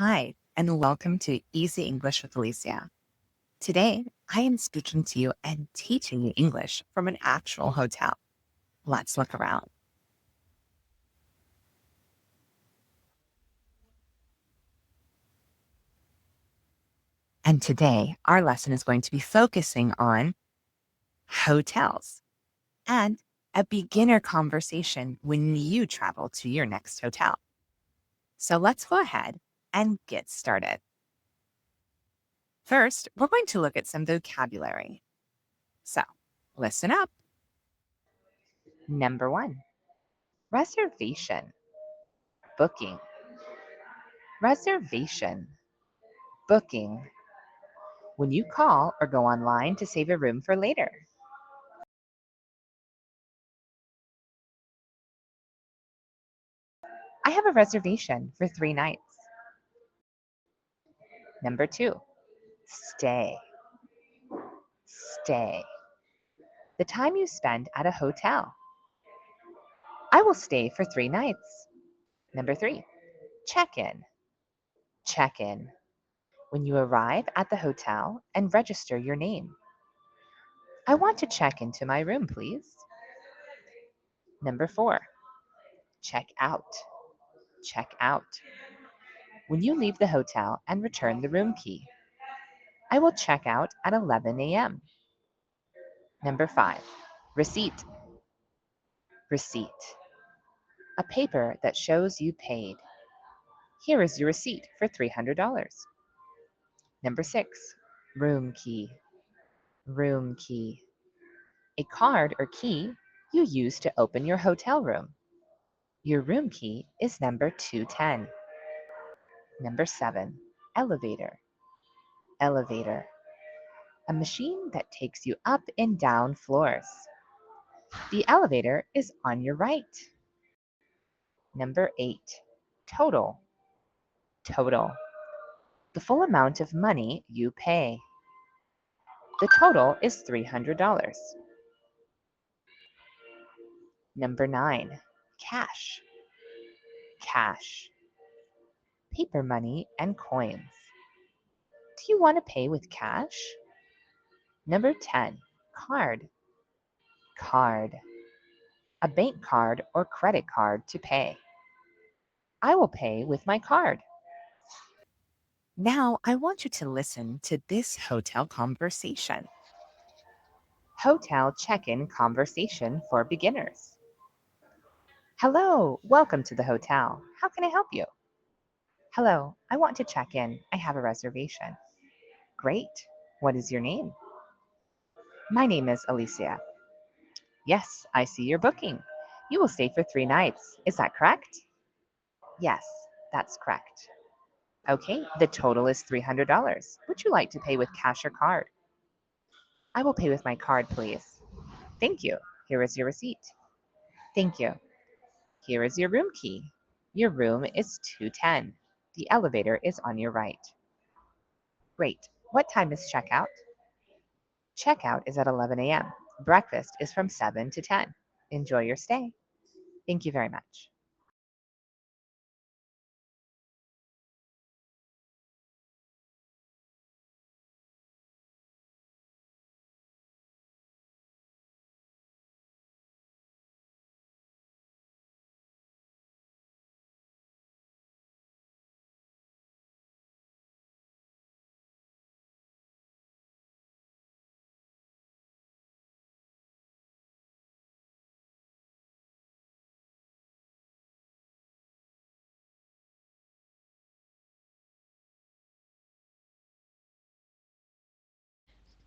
Hi, and welcome to Easy English with Alicia. Today, I am speaking to you and teaching you English from an actual hotel. Let's look around. And today, our lesson is going to be focusing on hotels and a beginner conversation when you travel to your next hotel. So let's go ahead and get started. First, we're going to look at some vocabulary. So listen up. Number one, reservation, booking. Reservation, booking. When you call or go online to save a room for later. I have a reservation for 3 nights. Number two, stay. Stay. The time you spend at a hotel. I will stay for 3 nights. Number three, check in. Check in. When you arrive at the hotel and register your name. I want to check into my room, please. Number four, check out. Check out. When you leave the hotel and return the room key. I will check out at 11 a.m. Number five, receipt. Receipt. A paper that shows you paid. Here is your receipt for $300. Number six, room key. Room key. A card or key you use to open your hotel room. Your room key is number 210. Number seven, elevator. Elevator. A machine that takes you up and down floors. The elevator is on your right. Number eight, total. Total. The full amount of money you pay. The total is $300. Number nine, cash. Cash. Paper money and coins. Do you want to pay with cash? Number 10, card. Card. A bank card or credit card to pay. I will pay with my card. Now, I want you to listen to this hotel conversation. Hotel check-in conversation for beginners. Hello, welcome to the hotel. How can I help you? Hello, I want to check in. I have a reservation. Great. What is your name? My name is Alicia. Yes, I see your booking. You will stay for 3 nights. Is that correct? Yes, that's correct. Okay, the total is $300. Would you like to pay with cash or card? I will pay with my card, please. Thank you. Here is your receipt. Thank you. Here is your room key. Your room is 210. The elevator is on your right. Great. What time is checkout? Checkout is at 11 a.m. Breakfast is from 7 to 10. Enjoy your stay. Thank you very much.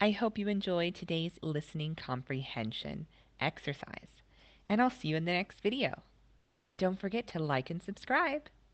I hope you enjoyed today's listening comprehension exercise, and I'll see you in the next video. Don't forget to like and subscribe.